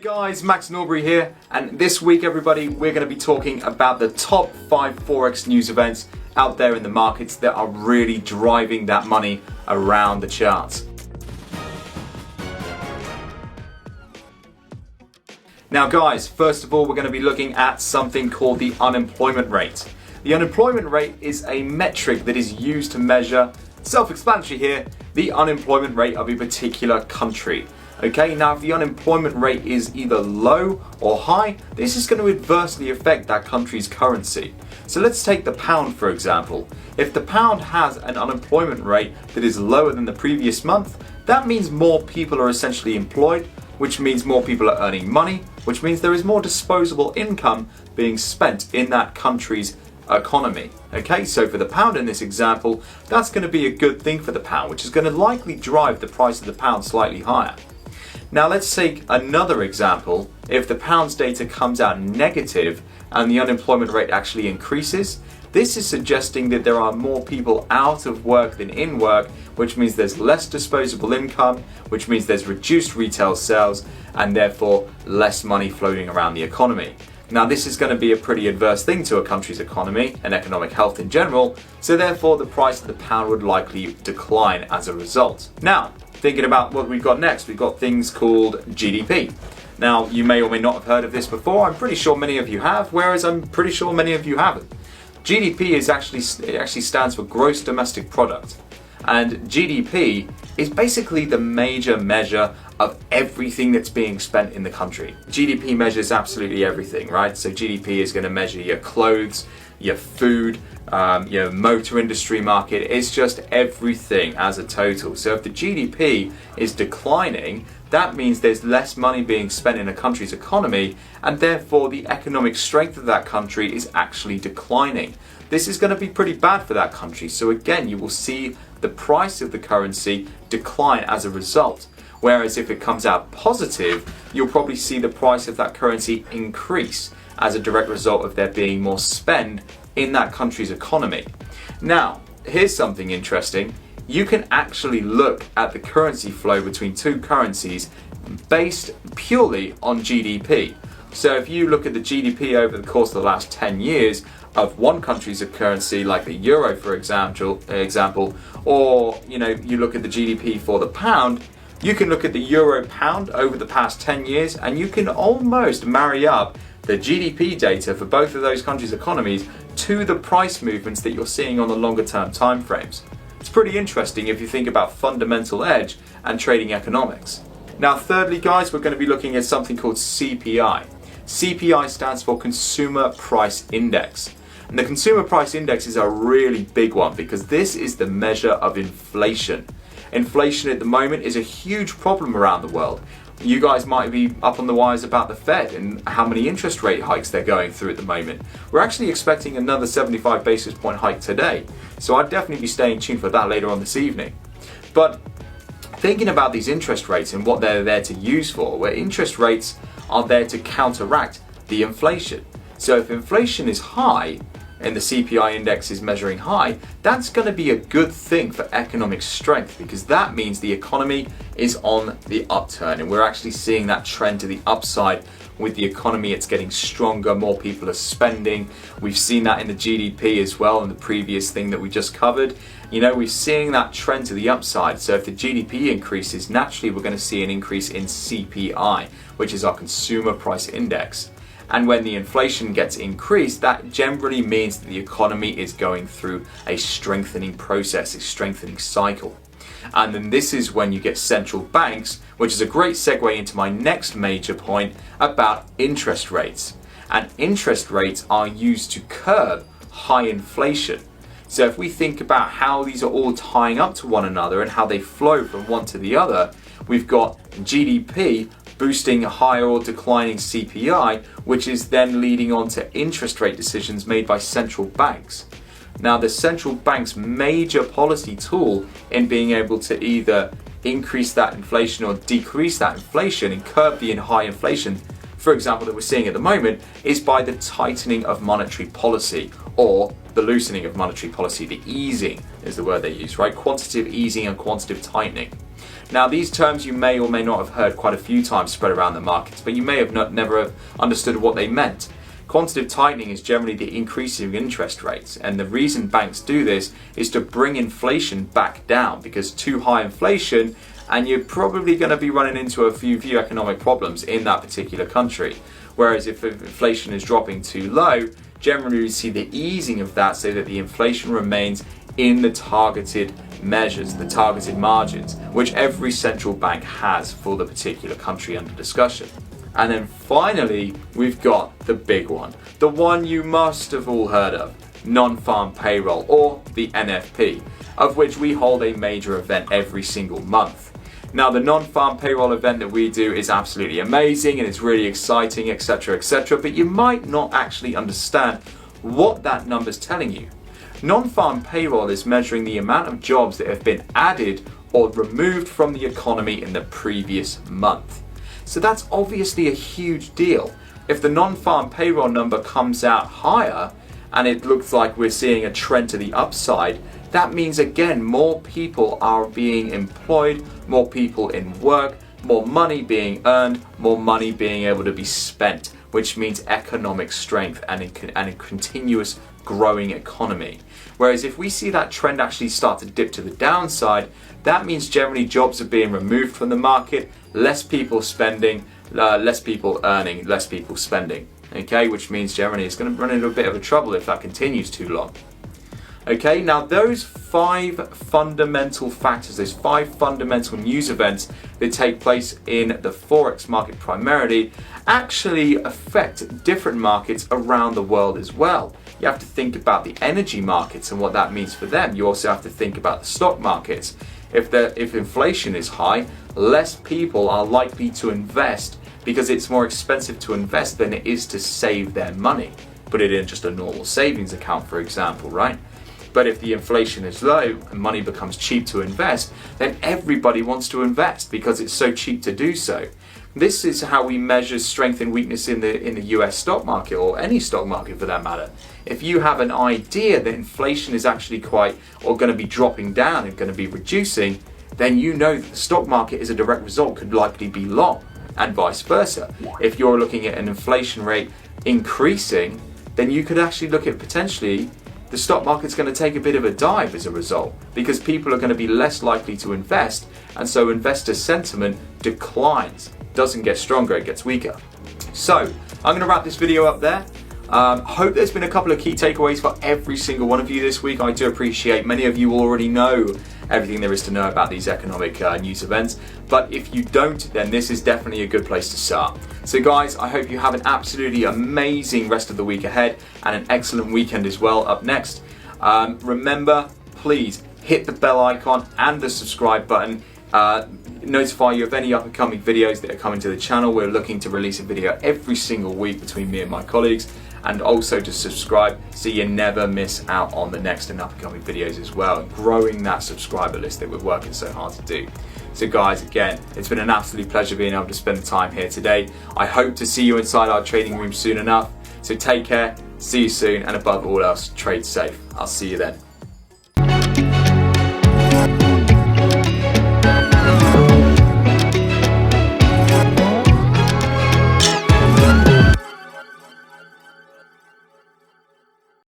Guys, Max Norbury here, and this week everybody we're going to be talking about the top 5 Forex news events out there in the markets that are really driving that money around the charts. Now guys, first of all we're going to be looking at something called the unemployment rate. The unemployment rate is a metric that is used to measure, self-explanatory here, the unemployment rate of a particular country. Okay, now if the unemployment rate is either low or high, this is going to adversely affect that country's currency. So let's take the pound for example. If the pound has an unemployment rate that is lower than the previous month, that means more people are essentially employed, which means more people are earning money, which means there is more disposable income being spent in that country's economy. Okay, so for the pound in this example, that's going to be a good thing for the pound, which is going to likely drive the price of the pound slightly higher. Now let's take another example. If the pound's data comes out negative and the unemployment rate actually increases, this is suggesting that there are more people out of work than in work, which means there's less disposable income, which means there's reduced retail sales and therefore less money floating around the economy. Now this is going to be a pretty adverse thing to a country's economy and economic health in general, so therefore the price of the pound would likely decline as a result. Now, thinking about what we've got next, we've got things called GDP. Now, you may or may not have heard of this before. I'm pretty sure many of you have, whereas I'm pretty sure many of you haven't. GDP is actually stands for Gross Domestic Product. And GDP is basically the major measure of everything that's being spent in the country. GDP measures absolutely everything, right? So GDP is going to measure your clothes, your food, your motor industry market. It's just everything as a total. So if the GDP is declining, that means there's less money being spent in a country's economy, and therefore the economic strength of that country is actually declining. This is going to be pretty bad for that country. So again, you will see the price of the currency decline as a result. Whereas if it comes out positive, you'll probably see the price of that currency increase as a direct result of there being more spend in that country's economy. Now, here's something interesting. You can actually look at the currency flow between two currencies based purely on GDP. So if you look at the GDP over the course of the last 10 years of one country's currency, like the euro for example, or you look at the GDP for the pound, you can look at the euro pound over the past 10 years and you can almost marry up the GDP data for both of those countries' economies to the price movements that you're seeing on the longer term time frames. It's pretty interesting if you think about fundamental edge and trading economics. Now thirdly guys, we're going to be looking at something called CPI. CPI stands for Consumer Price Index. And the Consumer Price Index is a really big one because this is the measure of inflation. Inflation at the moment is a huge problem around the world. You guys might be up on the wires about the Fed and how many interest rate hikes they're going through at the moment. We're actually expecting another 75 basis point hike today. So I'd definitely be staying tuned for that later on this evening. But thinking about these interest rates and what they're there to use for, where interest rates are there to counteract the inflation. So if inflation is high and the CPI index is measuring high, that's going to be a good thing for economic strength because that means the economy is on the upturn and we're actually seeing that trend to the upside with the economy. It's getting stronger, more people are spending. We've seen that in the GDP as well in the previous thing that we just covered. We're seeing that trend to the upside. So if the GDP increases, naturally we're going to see an increase in CPI, which is our Consumer Price Index. And when the inflation gets increased, that generally means that the economy is going through a strengthening process, a strengthening cycle. And then this is when you get central banks, which is a great segue into my next major point about interest rates. And interest rates are used to curb high inflation. So if we think about how these are all tying up to one another and how they flow from one to the other, we've got GDP boosting higher or declining CPI, which is then leading on to interest rate decisions made by central banks. Now, the central bank's major policy tool in being able to either increase that inflation or decrease that inflation and curb the high inflation, for example, that we're seeing at the moment, is by the tightening of monetary policy or the loosening of monetary policy. The easing is the word they use, right? Quantitative easing and quantitative tightening. Now, these terms you may or may not have heard quite a few times spread around the markets, but you may have never have understood what they meant. Quantitative tightening is generally the increasing interest rates, and the reason banks do this is to bring inflation back down, because too high inflation and you're probably going to be running into a few economic problems in that particular country. Whereas if inflation is dropping too low, generally we see the easing of that so that the inflation remains in the targeted measures, the targeted margins, which every central bank has for the particular country under discussion. And then finally, we've got the big one, the one you must have all heard of, non-farm payroll, or the NFP, of which we hold a major event every single month. Now, the non-farm payroll event that we do is absolutely amazing and it's really exciting, etc., etc., but you might not actually understand what that number's telling you. Non-farm payroll is measuring the amount of jobs that have been added or removed from the economy in the previous month. So that's obviously a huge deal. If the non-farm payroll number comes out higher and it looks like we're seeing a trend to the upside, that means again more people are being employed, more people in work, more money being earned, more money being able to be spent, which means economic strength and a continuous growing economy. Whereas if we see that trend actually start to dip to the downside, that means generally jobs are being removed from the market, less people spending, less people earning, less people spending. Okay, which means generally it's going to run into a bit of a trouble if that continues too long. Okay, now those 5 fundamental factors, those 5 fundamental news events that take place in the Forex market primarily, actually affect different markets around the world as well. You have to think about the energy markets and what that means for them. You also have to think about the stock markets. If inflation is high, less people are likely to invest because it's more expensive to invest than it is to save their money. Put it in just a normal savings account, for example, right? But if the inflation is low and money becomes cheap to invest, then everybody wants to invest because it's so cheap to do so. This is how we measure strength and weakness in the US stock market, or any stock market for that matter. If you have an idea that inflation is actually going to be dropping down and going to be reducing, then you know that the stock market as a direct result could likely be long, and vice versa. If you're looking at an inflation rate increasing, then you could actually look at potentially the stock market's going to take a bit of a dive as a result, because people are going to be less likely to invest, and so investor sentiment declines. Doesn't get stronger, it gets weaker. So I'm going to wrap this video up there. Hope there's been a couple of key takeaways for every single one of you this week. I do appreciate many of you already know everything there is to know about these economic news events, but if you don't, then this is definitely a good place to start. So guys, I hope you have an absolutely amazing rest of the week ahead and an excellent weekend as well up next. Remember, please hit the bell icon and the subscribe button. Notify you of any upcoming videos that are coming to the channel. We're looking to release a video every single week between me and my colleagues, and also to subscribe so you never miss out on the next and upcoming videos as well, and growing that subscriber list that we're working so hard to do. So guys, again, it's been an absolute pleasure being able to spend the time here today. I hope to see you inside our trading room soon enough. So take care, see you soon, and above all else, trade safe. I'll see you then.